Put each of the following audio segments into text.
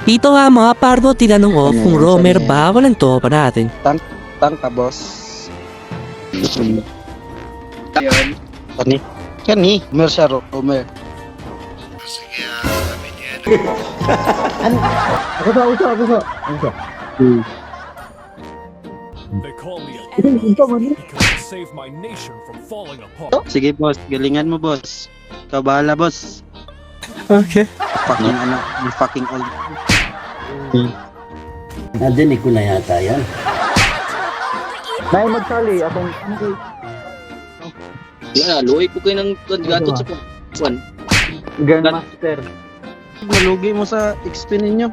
Dito nga mga pardo, tinanong ko kung roamer ba walang to pa natin. Tank ka, boss. Ayun. Kani. Mer siya, roamer. They call me a hero because I saved my nation from falling apart. Sige, boss. Galingan mo, boss. Ikaw bahala, boss. Okay. Fucking fucking old. Nadinig ko na yata yan. May magsali akong Luhay ko kayo ng gatot sa puwan. Grandmaster. Malugi mo sa XP ninyo.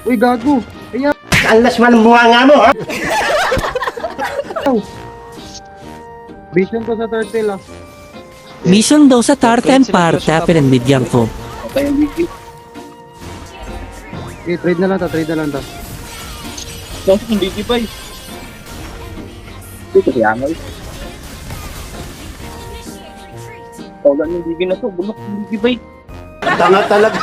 Uy, gago. Ayan. Alas man ang buwanga mo, ha? Vision ko sa turtle ah. Mission daw sa Tartan Parta, pinanbigyan ko. Okay, wiki. Okay, trade na lang ta. Tapos ng wiki pa eh. Ito kasi angay. Tawagan yung wiki na to. Bulok ng wiki pa eh. Tanga talaga.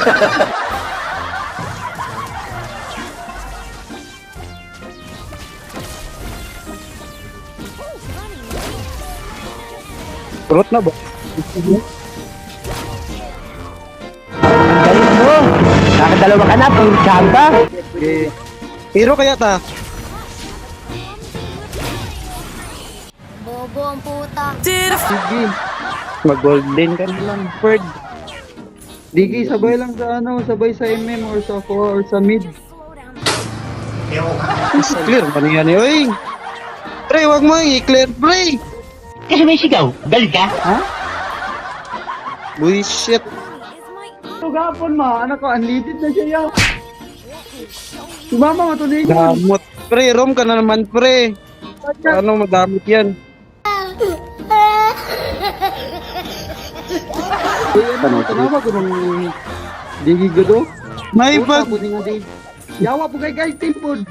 Trot na ba? Galing mo. Nakadalawa ka na, pang chamba. Okay. Hero kaya ta? Bobo ang puta. Sige. Mag-golden ka na lang. Bird. Digi, sabay lang sa sabay sa MM or sa 4 or sa mid. Clear ba niya ni? Uy! Pre, wag mo i-clear, pre! Kasi may sigaw. Galing ka? Ha? Bullshit. Ito gapon ma, anak ko, unleaded na siya yaw. Sumama matuloy niya. Damot. Pre, rom ka na naman, pre. Ano madamot yan? Tanawa ko nung digi gado. May bag. Yawa po kay guys, team food.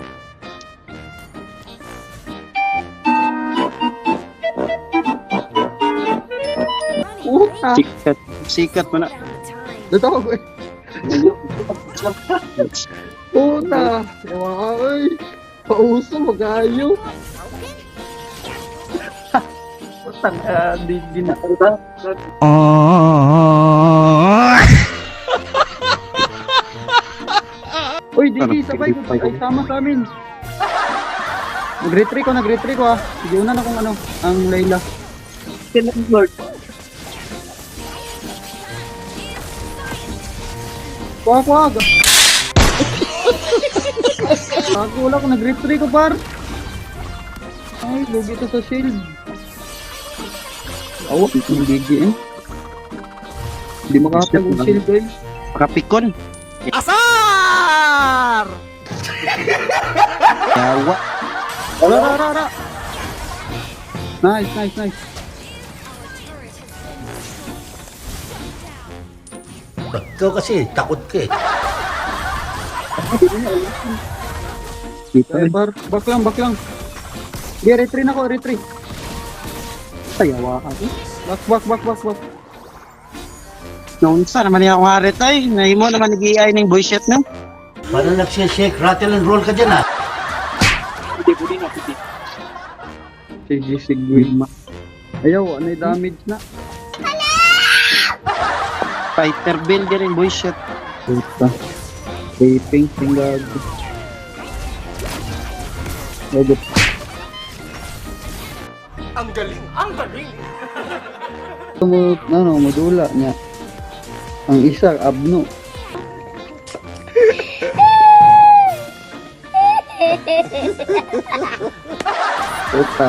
Puta. Sikat mo na. Dito ko eh. Puta. Yawa ka eh. Pauso magayo. Putang di na. Uy, Digi, sabay ko. Ay, tama sa amin. Nag-retry ko ah. Sige, una na kung ang Layla. Kuha. Ako wala ko, nag-retry ko par. Ay, lugi ito sa shield. Awak, yung Digi eh. Hindi makapag yung shield eh. Pakapikon. Asar! Yawa. Ara. Nice. Ikaw kasi, takot ka eh. Ay, bar, back lang. Di, retry na ko. Tayawa ka. Back. Noon sa naman niya akong harit ay. Nahimo naman nag-i-ay ng boy shit na. Paano nagsishake, rattle and roll ka dyan, ha? Hindi na piti. Sige. Ayaw, ano yung damage na? Fighter build din boy shit. Puta. Taping, tinglag. Lagot. Ang galing! Madula niya. Ang isa, abno. Puta.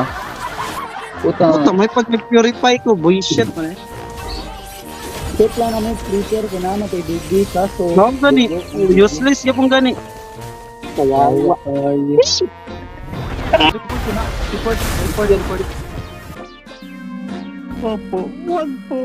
Puta, may pag-purify ko, boy shit man eh. Set lang namin freezer ko na kay Digi kaso. No, gani. Useless ya pong gani. Kawawa. Report. Opo. Wag po.